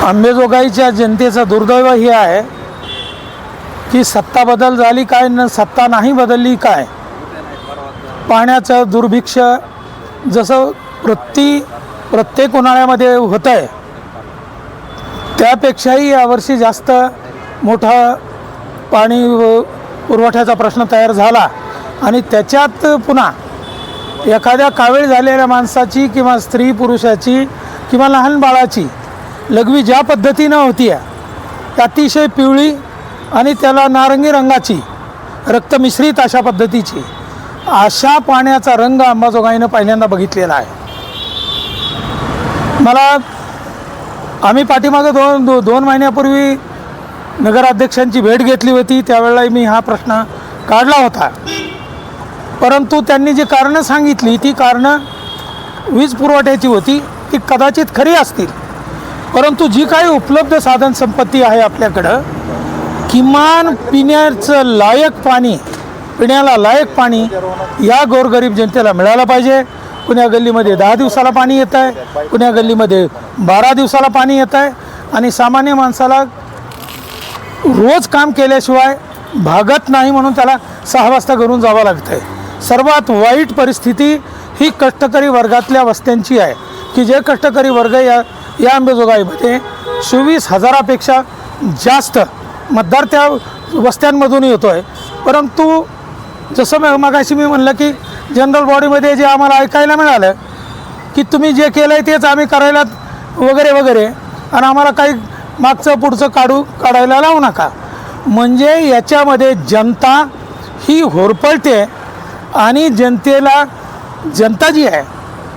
अंबेजोगाईच्या जनतेचं दुर्दैव हे आहे की सत्ता बदल झाली काय न सत्ता नाही बदलली काय, पाण्याचं दुर्भिक्ष जसं प्रत्येक उन्हाळ्यामध्ये होतं आहे त्यापेक्षाही यावर्षी जास्त मोठा पाणी पुरवठ्याचा प्रश्न तयार झाला आणि त्याच्यात पुन्हा एखाद्या कावीळ झालेल्या माणसाची किंवा स्त्री पुरुषाची किंवा लहान बाळाची लघवी ज्या पद्धतीनं होती आहे अतिशय पिवळी आणि त्याला नारंगी रंगाची रक्तमिश्रित अशा पद्धतीची अशा पाण्याचा रंग अंबाजोगाईनं पहिल्यांदा बघितलेला आहे। आम्ही पाठीमागं दोन महिन्यापूर्वी नगराध्यक्षांची भेट घेतली होती, त्यावेळेला मी हा प्रश्न काढला होता, परंतु त्यांनी जी कारणं सांगितली ती कारणं वीज पुरवठ्याची होती, ती कदाचित खरी असतील, परंतु जी काही उपलब्ध साधन संपत्ती आहे आपल्याकडं किमान पिण्याचं लायक पाणी, पिण्याला लायक पाणी या गोरगरीब जनतेला मिळालं पाहिजे। कुण्या गल्लीमध्ये 10 दिवसाला पाणी येत आहे, कुण्या गल्लीमध्ये 12 दिवसाला पाणी येत आहे आणि सामान्य माणसाला रोज काम केल्याशिवाय भागत नाही म्हणून त्याला 6 वाजता घरून जावं लागतं आहे। सर्वात वाईट परिस्थिती ही कष्टकरी वर्गातल्या वस्त्यांची आहे की जे कष्टकरी वर्ग या अंबेजोगाईमध्ये 24,000पेक्षा जास्त मतदार त्या वस्त्यांमधून येतो आहे, परंतु जसं मगाशी मी म्हणलं की जनरल बॉडीमध्ये जे आम्हाला ऐकायला मिळालं की तुम्ही जे केलं आहे तेच आम्ही करायला वगैरे वगैरे आणि आम्हाला काही मागचं पुढचं काढायला लावू नका, म्हणजे याच्यामध्ये जनता ही होरपळते आणि जनता जी आहे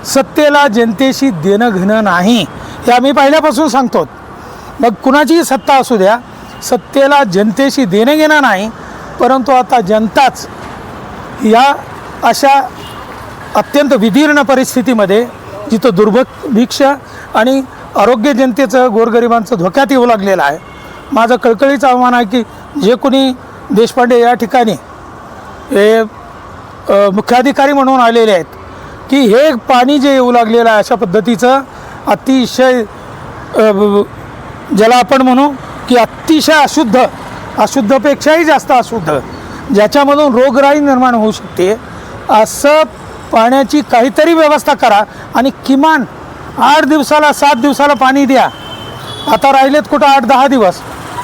सत्तेला जनतेशी देणं घेणं नाही हे आम्ही पहिल्यापासून सांगतो। मग कुणाचीही सत्ता असू द्या, सत्तेला जनतेशी देणं घेणं नाही, परंतु आता जनताच या अशा अत्यंत विदीर्ण परिस्थितीमध्ये जिथं दुर्भिक्ष आणि आरोग्य जनतेचं गोरगरिबांचं धोक्यात येऊ लागलेलं आहे, माझं कळकळीचं आव्हान आहे की जे कोणी देशपांडे या ठिकाणी हे मुख्याधिकारी म्हणून आलेले आहेत की हे पाणी जे येऊ लागलेलं आहे अशा पद्धतीचं अतिशय ज्याला आपण म्हणू की अतिशय अशुद्धपेक्षाही जास्त अशुद्ध, ज्याच्यामधून रोगराई निर्माण होऊ शकते, असं पाण्याची काहीतरी व्यवस्था करा आणि किमान 8 दिवसाला 7 दिवसाला पाणी द्या। आता राहिलेत कुठं 8-10 दिवस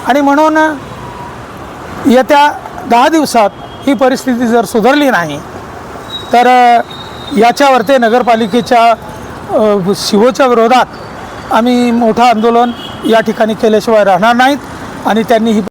आणि म्हणून येत्या 10 दिवसात ही परिस्थिती जर सुधारली नाही तर याच्यावरती नगरपालिकेच्या शिवोच्या विरोधात आम्ही मोठं आंदोलन या ठिकाणी केल्याशिवाय राहणार नाहीत आणि त्यांनी ही